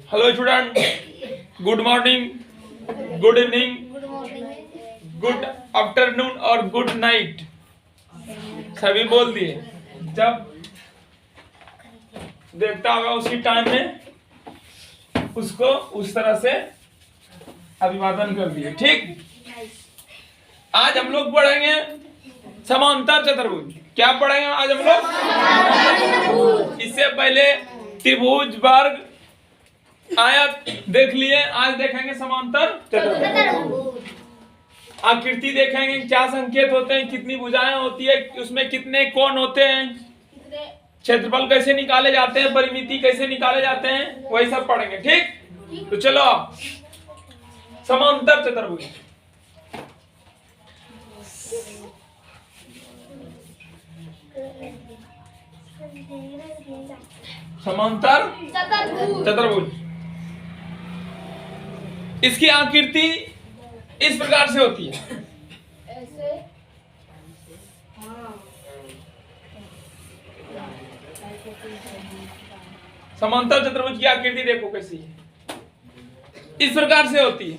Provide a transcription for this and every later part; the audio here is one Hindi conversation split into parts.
Hello student, good morning, good evening, good afternoon और गुड नाइट सभी बोल दिए। जब देखता होगा उसी टाइम में उसको उस तरह से अभिवादन कर दिए। ठीक, आज हम लोग पढ़ेंगे समांतर चतुर्भुज। क्या पढ़ेंगे आज हम लोग? इससे पहले त्रिभुज, वर्ग, आयत देख लिए, आज देखेंगे समांतर चतुर्भुज। आकृति देखेंगे, क्या संकेत होते हैं, कितनी भुजाएं होती है, उसमें कितने कोण होते हैं, क्षेत्रफल कैसे निकाले जाते हैं, परिमिति कैसे निकाले जाते हैं, वही सब पढ़ेंगे। ठीक, तो चलो समांतर चतुर्भुज। समांतर चतुर्भुज, इसकी आकृति इस प्रकार से होती है। समांतर चतुर्भुज की आकृति देखो कैसी है, इस प्रकार से होती है।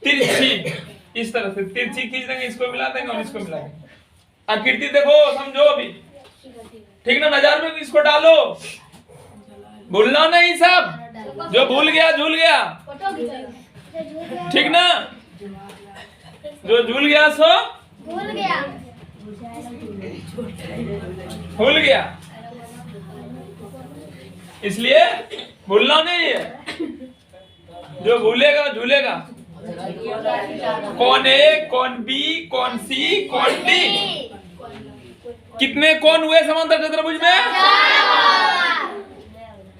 तिरछी, इस तरह से तिरछी खींच देंगे, इसको मिला देंगे और इसको मिला देंगे। आकृति देखो, समझो अभी, ठीक ना? नजर में इसको डालो, भूलना नहीं सब, जो भूल गया झूल गया, ठीक ना? जो झूल गया सो भूल गया, भूल गया, इसलिए भूलना नहीं है। जो भूलेगा झूलेगा। कौन ए, कौन बी, कौन सी, कौन डी। कितने कोण हुए समांतर चतुर्भुज में?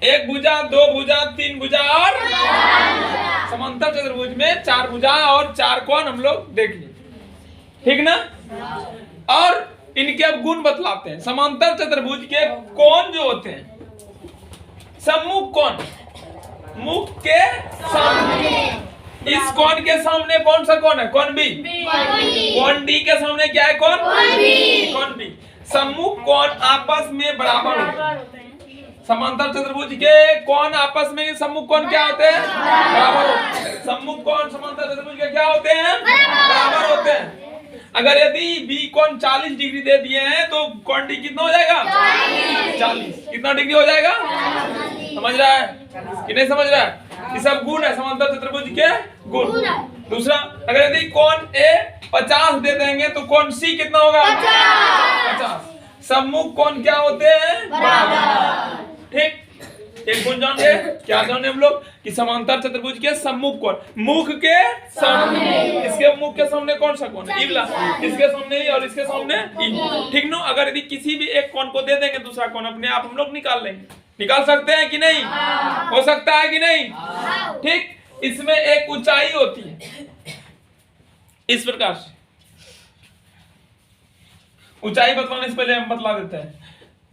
एक भुजा, दो भुजा, तीन भुजा और समांतर चतुर्भुज में चार भुजा और चार कोण हम लोग देख लिए, ठीक ना? और इनके अब गुण बतलाते हैं। समांतर चतुर्भुज के कोण जो होते हैं, सम्मुख कोण, मुख के सामने, इस कोण के सामने कौन सा कोण है? कोण बी। कोण डी के सामने क्या है? कोण बी। कोण बी। सम्मुख कोण आपस में बराबर होते हैं। समांतर चतुर्भुज के कोण आपस में सम्मुख कोण क्या होते हैं? बराबर होते हैं। सम्मुख कोण समांतर चतुर्भुज के क्या होते हैं? बराबर होते हैं। अगर यदि बी कोण 40 डिग्री दे दिए हैं तो कोण डी कितना हो जाएगा? 40। कितना डिग्री हो जाएगा? समझ रहा है कि नहीं समझ रहा है? ये सब गुण है समांतर चतुर्भुज के गुण। दूसरा, अगर यदि कोण ए 50 दे देंगे तो कोण सी कितना होगा? 50। सम्मुख कोण क्या होते हैं? बराबर। ठीक, एक गुण जान गए। क्या जाने हम लोग कि समांतर चतुर्भुज के सम्मुख कोण, मुख के सामने, इसके मुख के सामने कौन सा कोण है? इवला। इसके सामने ई और इसके सामने ई, ठीक ना? अगर यदि किसी भी एक कोण को दे देंगे दूसरा कोण अपने आप हम लोग निकाल लेंगे। निकाल सकते हैं कि नहीं? हो सकता है कि नहीं? ठीक, इसमें एक ऊंचाई होती है इस प्रकार से। ऊंचाई बतलाने से पहले हम बतला देते हैं,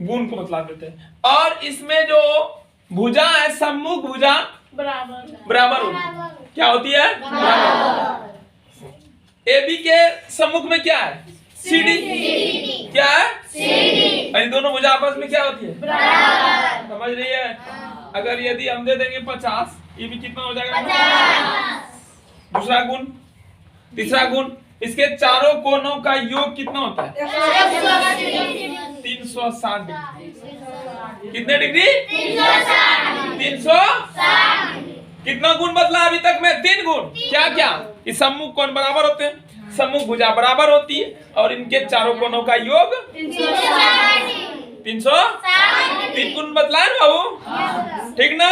गुण को बतला देते हैं। और इसमें जो भुजा है, सम्मुख भुजा बराबर होती है। क्या होती है? बराबर। एबी के सम्मुख में क्या है? सीडी। क्या है? सीडी। दोनों भुजा आपस में क्या होती है? बराबर। समझ रही है? अगर यदि हम दे देंगे 50, ये भी कितना हो जाएगा? 50। दूसरा गुण। तीसरा गुण, इसके चारों कोणों का योग कितना होता है? 360 डिग्री। कितने डिग्री? 360। कितना गुण बदला अभी तक में? 3 गुण। क्या क्या? इस सम्मुख कोण बराबर होते हैं, सम्मुख भुजा बराबर होती है और इनके चारों कोणों का योग 360। 3 गुण बतलाए ना बाबू, ठीक ना?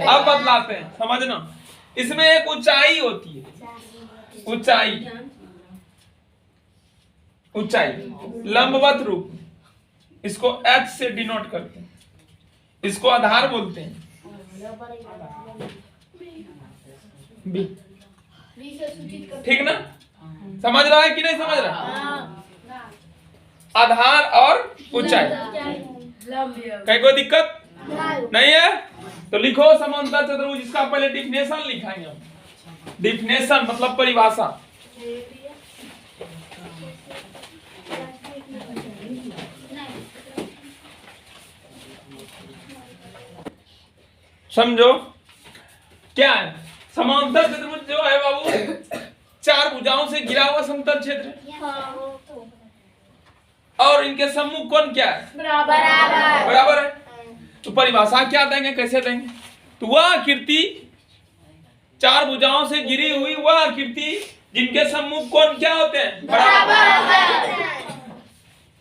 अब बतलाते हैं, समझना। इसमें एक ऊंचाई होती है, ऊंचाई, ऊंचाई लंबवत रूप, इसको H से डिनोट करते हैं, इसको आधार बोलते हैं। बी, ठीक ना? समझ रहा है कि नहीं समझ रहा? आधार और ऊंचाई, कहीं कोई दिक्कत नहीं है? तो लिखो समांतर चतुर्भुज, इसका पहले डिफिनेशन लिखाएंगे हम। डिफिनेशन मतलब परिभाषा। समझो क्या है। समांतर चतुर्भुज जो है बाबू चार भुजाओं से घिरा हुआ समतल क्षेत्र है। और इनके सम्मुख कोण क्या है? बराबर है। तो परिभाषा क्या देंगे, कैसे देंगे? तो वह आकृति चार भुजाओं से घिरी हुई वह आकृति जिनके सम्मुख कोण क्या होते हैं? बराबर,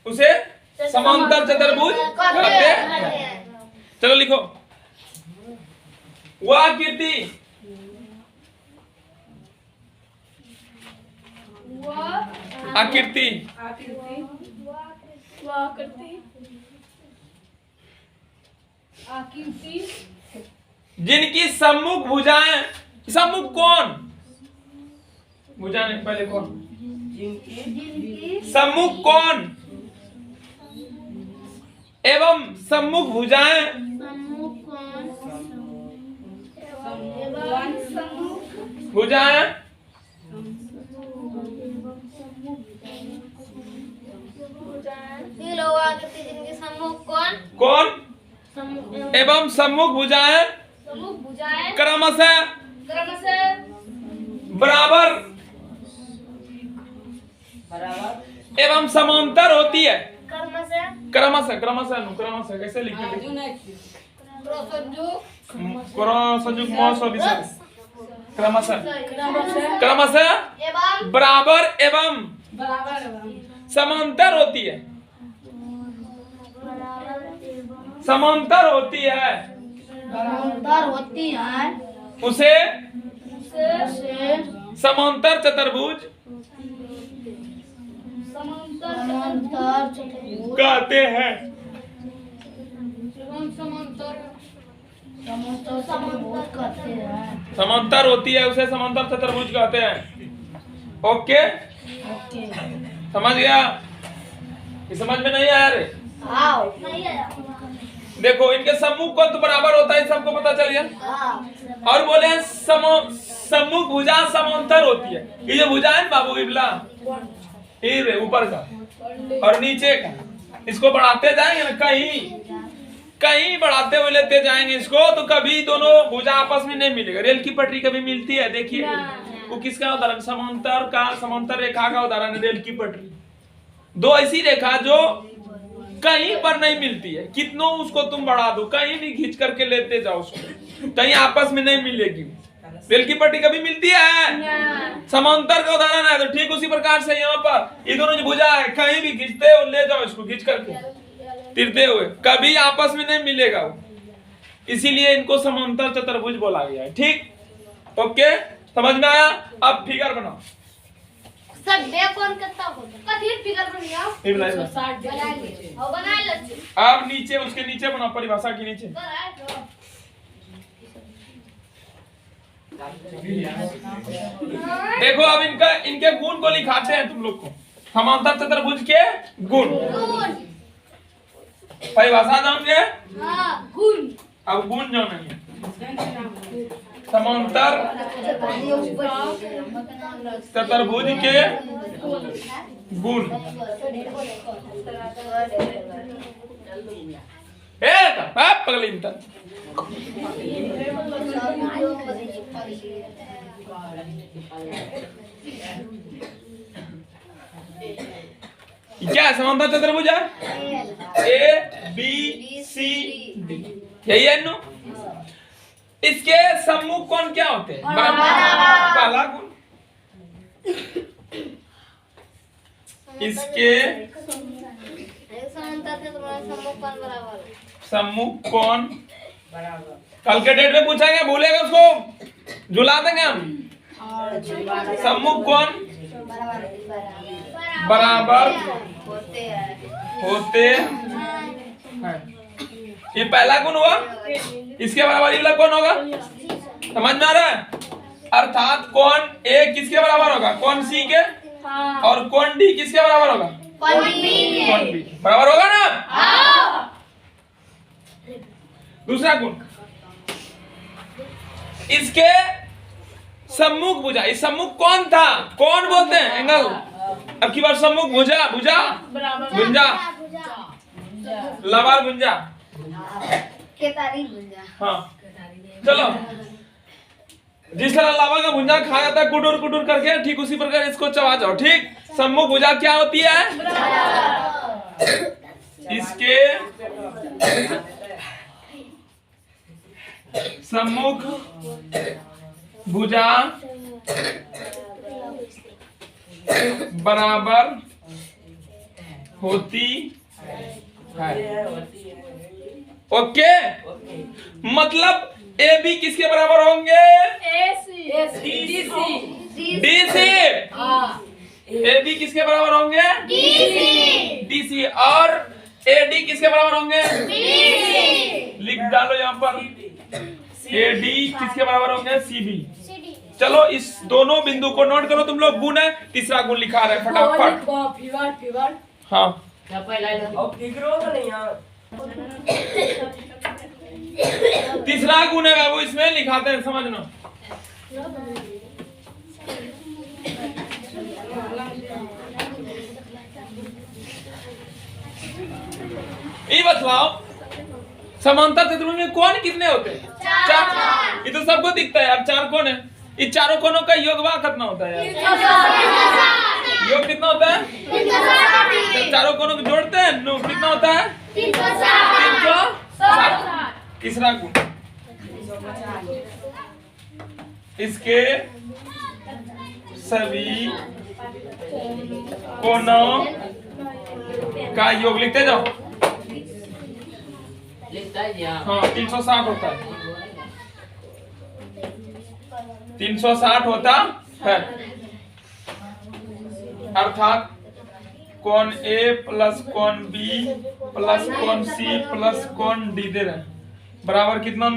उसे समांतर चतुर्भुज कहते हैं। चलो लिखो, वह आकृति आकृति जिनकी सम्मुख भुजाएं, सम्मुख कौन भुजा नहीं, पहले कौन सम्मुख कौन एवं सम्मुख भुजाएं भुजाएं जिनके सम्मुख कौन एवं सम्मुख भुजाएं क्रमशः बराबर एवं समांतर होती है। क्रमशः क्रमशः कैसे लिखेंगे? क्रमशः बराबर एवं समांतर होती है। समांतर होती है उसे समांतर चतुर्भुज कहते हैं। समांतर होती है उसे समांतर चतुर्भुज कहते हैं। ओके, समझ गया? ये समझ में नहीं आया रे? देखो इनके सम्मुख कोण तो बराबर होता है, सबको पता चल गया। और बोले सम्मुख भुजा समांतर होती है। ये जो भुजा है बाबू इबला ये ऊपर का और नीचे का, इसको बढ़ाते जाएंगे ना, कहीं बढ़ाते हुए लेते जाएंगे इसको, तो कभी दोनों भुजा आपस में नहीं मिलेगा। रेल की पटरी कभी मिलती है? देखिए वो किसका उदाहरण? समांतर रेखा का उदाहरण है रेल की पटरी। दो ऐसी रेखा जो कहीं पर नहीं मिलती है, कितनों उसको तुम बढ़ा दो, कहीं भी खींच करके लेते जाओ उसको, कहीं आपस में नहीं मिलेगी। रेल की पट्टी कभी मिलती है? समांतर का उदाहरण है। तो ठीक उसी प्रकार से यहाँ पर ये दोनों जो भुजा है, कहीं भी खींचते हो ले जाओ इसको, खींच करके तिरते हुए, कभी आपस में नहीं मिलेगा वो, इसीलिए इनको समांतर चतुर्भुज बोला गया है। ठीक, ओके, समझ में आया? अब फिगर बनाओ। अब नीचे उसके नीचे बनाओ, परिभाषा के नीचे। देखो अब इनके गुण को लिखाते हैं तुम लोग को, समांतर चतुर्भुज के गुण। परिभाषा जान गए? अब गुण जो नहीं है, समांतर चतुर्भुज के गुण। पगली क्या है? समांतर चतुर्भुज है ए बी सी डी, यही है नो। इसके सम्मुख कोण क्या होते हैं? पहला गुण। इसके सम्मुख कोण कल के डेट में पूछेंगे, भूलेगा उसको झुला देंगे हम। सम्मुख कोण बराबर होते हैं। ये पहला गुण हुआ। इसके बराबर वाला कौन होगा? समझ में आ रहा है? अर्थात कोण ए किसके बराबर होगा? कोण सी के। और कोण डी किसके बराबर होगा? कोण बी बराबर होगा ना? दूसरा गुण, इसके सम्मुख भुजा। इस सम्मुख कौन था? कौन बोलते हैं? एंगल। अब की बार सम्मुख भुजा, भुजा भुंजा लवार भुंजा, केतारी भुंजा। हाँ चलो, जिस तरह लावा का भुजा खाया जाता है कुटुर कुटुर करके, ठीक उसी प्रकार इसको चबा जाओ। ठीक, सम्मुख भुजा क्या होती है? इसके सम्मुख भुजा बराबर होती है। ओके, मतलब ए बी किसके बराबर होंगे? डीसी। ए बी किसके बराबर होंगे? डीसी। और ए डी किसके बराबर होंगे? लिख डालो यहाँ पर, ए डी किसके बराबर होंगे? C B. चलो इस दोनों बिंदु को नोट करो तुम लोग। गुण है, तीसरा गुण लिखा रहे फटाफट। हाँ, तीसरा गुण है बाबू, इसमें लिखाते हैं, समझना। ये बतलाओ, समांतर चतुर्भुज में कोण कितने होते हैं? चार। ये तो सबको दिखता है। अब चार कोण है, इस चारों कोणों का योग कितना होता है यार? योग कितना होता है? तो चारों कोणों को जोड़ते हैं, कितना होता है? 360। तीसरा गुण, इसके सभी कोणों का योग लिखते जाओ। हाँ, 360 होता है। 360 होता है, अर्थात कोण ए प्लस कोण बी प्लस कोण सी प्लस कोण डी दे रहे बराबर कितना?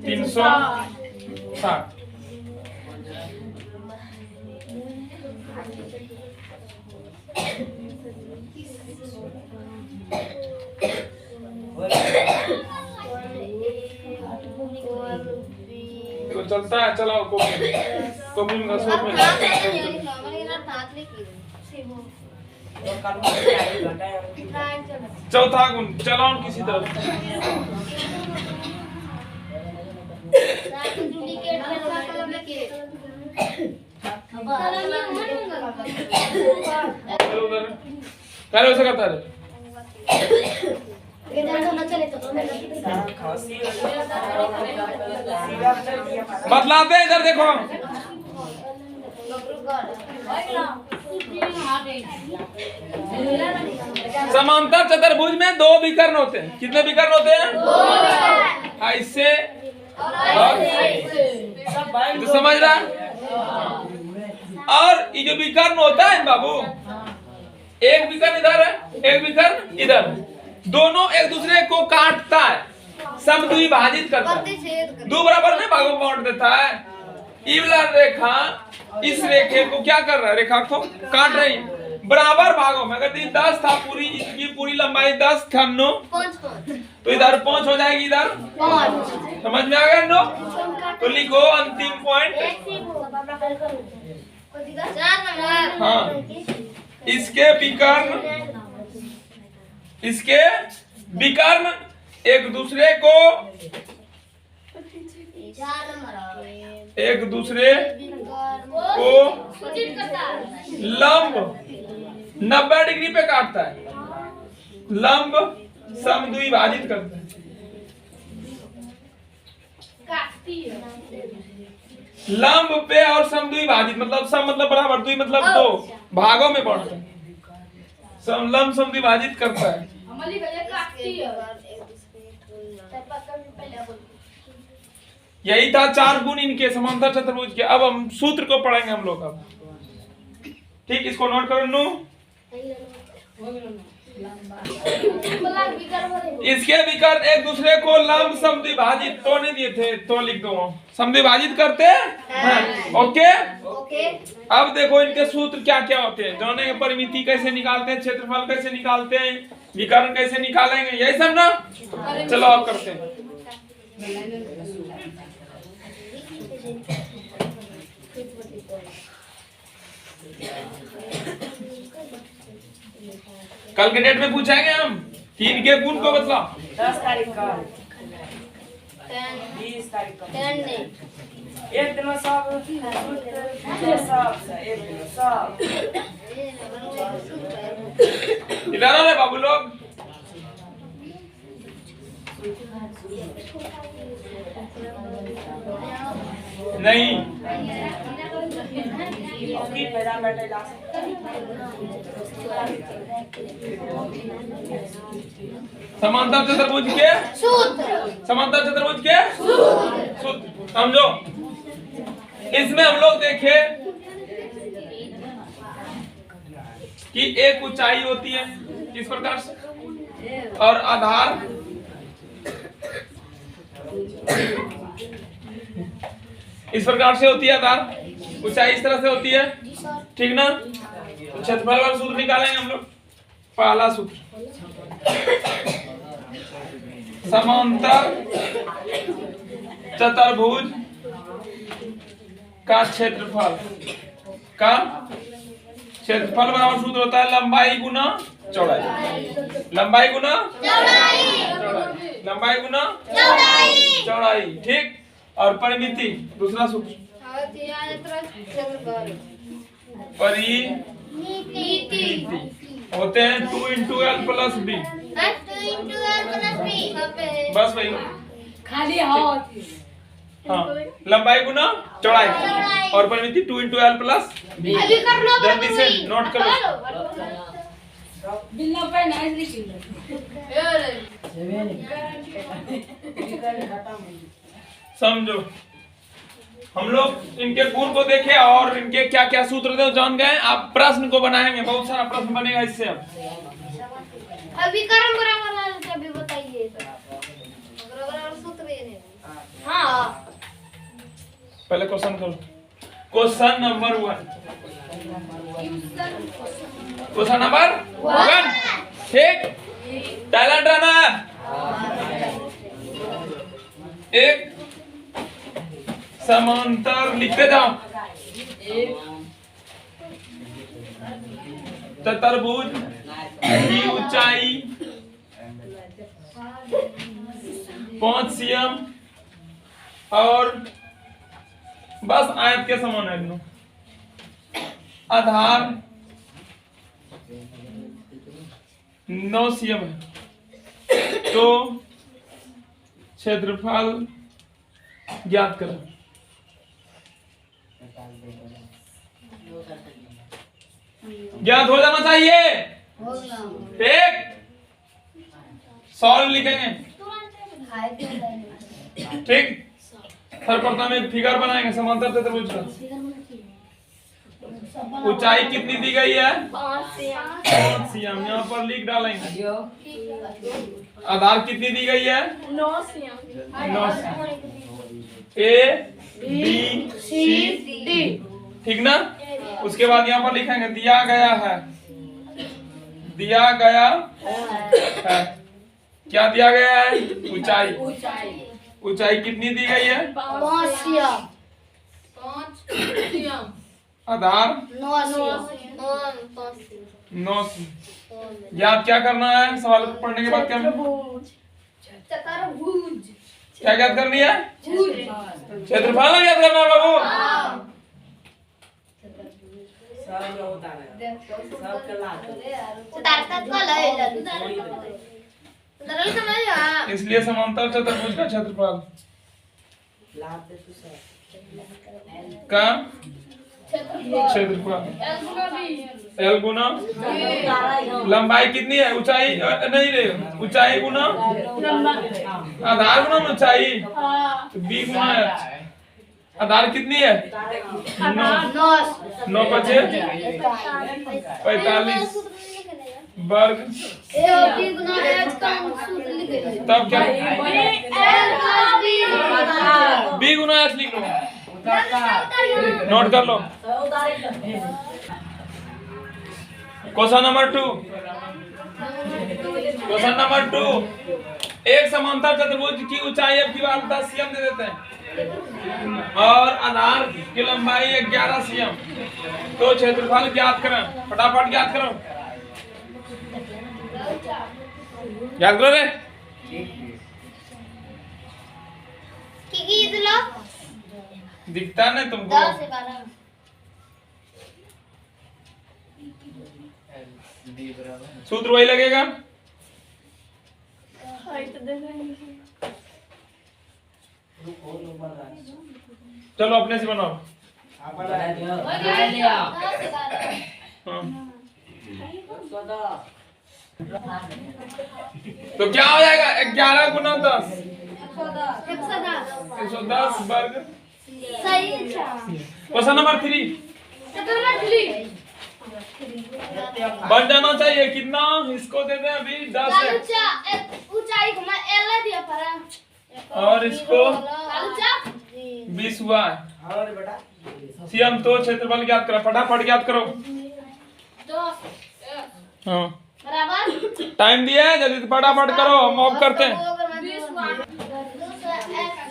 360। तो चलता है, चलाओ कॉपी में घसो में। चौथा गुण चलाओ किसी तरफ। चलो उधर करता है। बतलाते हैं, इधर देखो। समांतर चतुर्भुज में दो विकर्ण होते हैं। कितने विकर्ण होते हैं? ऐसे तो समझ रहा। और ये जो विकर्ण होता है बाबू, एक विकर्ण इधर है, एक विकर्ण इधर, दोनों एक दूसरे को काटता है, समद्विभाजित करता है, दो बराबर में भागों में बांट देता है। ये वाला रेखा इस रेखे को क्या कर रहा है? रेखा को काट रही बराबर भागों में। अगर 10 था, पूरी इसकी पूरी लंबाई 10 था, नो तो इधर 5 हो जाएगी, इधर 5। समझ में आ गया नो? तो लिखो अंतिम पॉइंट। हाँ, इसके विकर्ण एक दूसरे को लंब 90 डिग्री पे काटता है, लंब समद्विभाजित करता है। लंब पे और समद्विभाजित मतलब सम मतलब बराबर, द्वि मतलब दो भागों में बांटता है, लंब समद्विभाजित करता है। यही था 4 गुण इनके समांतर चतुर्भुज के। अब हम सूत्र को पढ़ेंगे हम लोग। अब ठीक, इसको नोट करो नो। इसके विकर्ण एक दूसरे को लंब समद्विभाजित तो नहीं दिए थे, तो लिख दो समद्विभाजित करते हैं। ओके, अब देखो इनके सूत्र क्या क्या होते हैं। जाने परिमिति कैसे निकालते हैं, क्षेत्रफल कैसे निकालते हैं, विकर्ण कैसे निकालेंगे, यही सब ना। चलो अब करते हैं। कल के डेट में पूछेंगे हम कि इनके गुण को बतलाओ। 10 तारीख का 20 तारीख को 10 नहीं एक दिन में सब ये सब एक दिन में सब इधर आ रे बाबू लोग। नहीं की पैदा बैठे जा समांतर चतुर्भुज के सूत्र समांतर चतुर्भुज के सूत्र समझो। इसमें हम लोग देखे कि एक ऊंचाई होती है इस प्रकार से और आधार इस प्रकार से होती है। आधार ऊंचाई इस तरह से होती है, ठीक ना। तो क्षेत्रफल वाला सूत्र निकालेंगे हम लोग। पहला सूत्र समांतर चतुर्भुज का क्षेत्रफल बराबर सूत्र होता है लंबाई गुना चौड़ाई। लंबाई गुना लंबाई गुना चौड़ाई, ठीक। और परिमिति दूसरा सूत्र परिमिति होते हैं 2 × L + B। बस भाई खाली हाथ हाँ, लंबाई गुना चौड़ाई और परिमिति 2 × L + B। जल्दी से नोट करो। बिल्ला पे नाइस लिखिल समझो। हम लोग इनके गुण को देखे और इनके क्या क्या सूत्र थे जान गए। आप प्रश्न को बनाएंगे, बहुत सारा प्रश्न बनेगा इससे। अब अभी कर्म बराबर वाला अभी बताइए बराबर सूत्र ये नहीं। हाँ पहले क्वेश्चन करो। क्वेश्चन नंबर 1 ठीक। टैलेंट रहना है। एक समांतर लिखते जाओ चतुर्भुज की ऊंचाई 5 cm और बस आयत के समान है। आधार 9 cm है। तो क्षेत्रफल ज्ञात करो। ज्ञात हो जाना चाहिए, ठीक। सॉल्व लिखेंगे, ठीक। सर्वप्रथम एक फिगर बनाएंगे समांतर चतुर्भुज का। ऊंचाई कितनी दी गई है? 5 cm। यहाँ पर लिख डालेंगे। आधार कितनी दी गई है? 9 cm। A B C D, ठीक ना। उसके बाद यहाँ पर लिखेंगे दिया गया है क्या दिया गया है? ऊंचाई। ऊंचाई कितनी दी गई है? 5 cm। आधार 9 याद क्या करना है? सवाल को पढ़ने के बाद क्या याद करनी है? क्षेत्रफल याद करना है बाबू। इसलिए समांतर चतुर्भुज का क्षेत्रफल का क्षेत्रफल L गुना लंबाई कितनी है? ऊंचाई नहीं रे, ऊंचाई गुना आधार गुना ऊंचाई B गुना H। आधार कितनी है? 9 बचे 45 वर्ग। तब क्या B गुना H लिख लो, नोट कर लो। क्वेश्चन नंबर 2 एक समांतर चतुर्भुज की ऊंचाई अब की बार 10 cm दे देते हैं और आधार की लंबाई 11 cm। तो क्षेत्रफल ज्ञात करें, फटाफट ज्ञात करो। याद करो रे। बीज लो। दिखता नहीं तुमको? 10 11 सूत्र वही लगेगा। चलो अपने से बनाओ। हाँ। तो क्या हो जाएगा? 11 गुना 10 110 वर्ग। सही है। क्वेश्चन नंबर 3 बन जाना चाहिए। कितना इसको दे दें अभी? 10 है। ऊंचाई को मैं एल दिया पर और इसको 20 हुआ है। सीएम तो क्षेत्रफल ज्ञात करो, फटाफट ज्ञात करो। 10 हाँ बराबर टाइम दिया है, जल्दी से फटाफट करो, हम ऑफ करते हैं।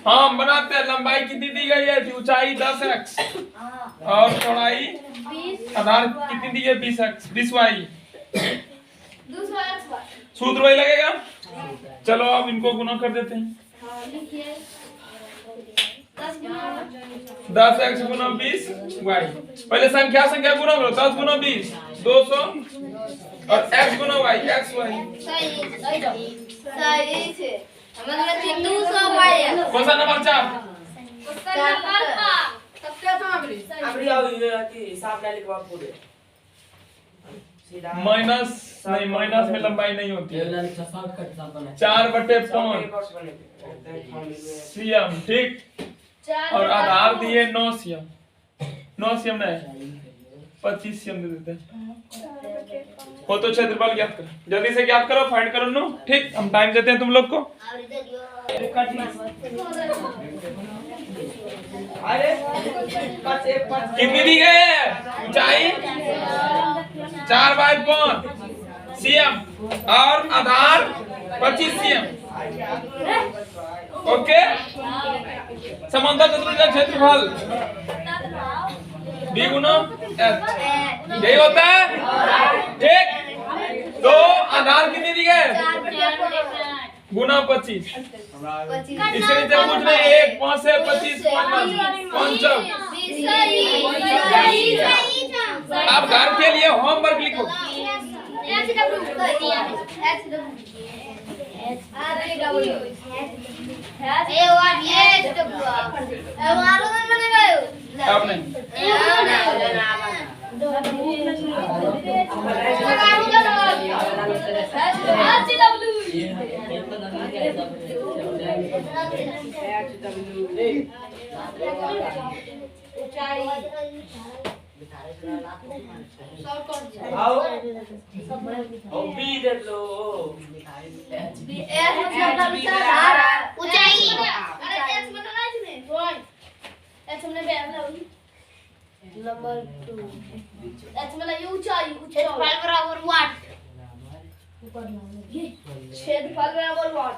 हाँ हम बनाते हैं। लंबाई कितनी दी गई है? ऊंचाई 10x और चौड़ाई 20 आधार कितनी दी है? 20x 20y। दूसरा सूत्र वही लगेगा। चलो अब इनको गुना कर देते हैं। लिखिए 10x गुना 20y। पहले संख्या गुना करो। 10 गुना 20 200 और x गुना y xy। सही है मतलब 200 वाई है। क्वेश्चन नंबर 4 माइनस नहीं, माइनस में लंबाई नहीं होती है। 4/5 सीएम ठीक। और आधार दिए 9 सीएम। 9 सीएम नहीं 25 सीएम दे देते हैं। हो तो क्षेत्रफल ज्ञात करो, जल्दी से ज्ञात करो, फाइंड करो नो। ठीक हम टाइम देते हैं तुम लोग को। कितनी दी गई है? ऊंचाई 4/5 सीएम और आधार 25 सीएम। ओके समांतर चतुर्भुज का क्षेत्रफल b गुना h यही होता है ठीक। तो आधार कितनी दी गई? गुना 25। इसके नीचे पूछ रहे 1 5 से 25 5 आप घर के लिए होमवर्क लिखो। अब नहीं नंबर 2 एच मतलब ये ऊंचाई क्षेत्रफल बराबर वाट क्षेत्रफल बराबर वाट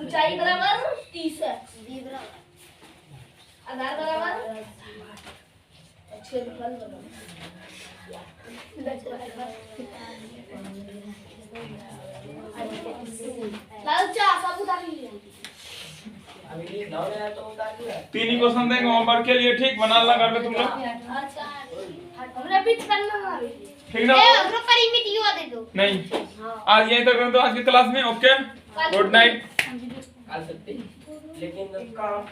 ऊंचाई बराबर 30 है आधार बराबर क्षेत्रफल बराबर लाल चा सब उतार लीजिए। तीन ही क्वेश्चन देंगे होमवर्क के लिए ठीक। बना ला घर में तुम लोग अच्छा हमरा बीच करना है ठीक ना? ए हमरो परिमितियो दे दो नहीं आज यहीं तक रहने दो आज की क्लास में। Okay good night. लेकिन काम